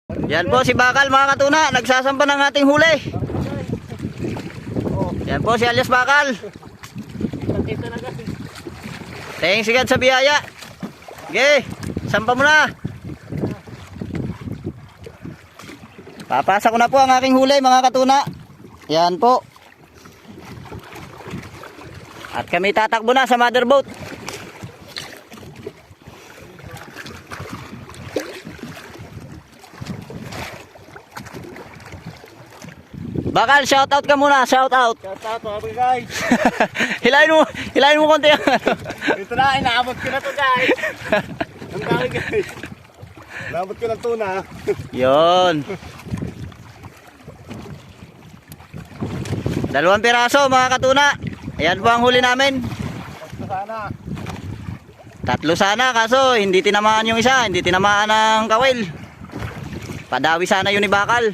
Yan po si Bakal mga katuna, nagsasampa ng ating huli. Yan po si alias Bakal. Thanks agad sa biyaya. Okay, sampa mo na. Papasa ko na po ang aking huli mga katuna. Yan po. At kami tatakbo na sa mother boat. Bakal, shout out ka muna, shout out. Shout out mga guys. hilahin mo konti. Ito na, inaabot ko na to guys. Ang dami guys. Inaabot ko ng tuna. Yon. 2 piraso mga katuna. Ayan po ang huli namin. Sana. 3 sana kaso hindi tinamaan yung isa, hindi tinamaan ng kawil. Padawi sana yun ni Bakal.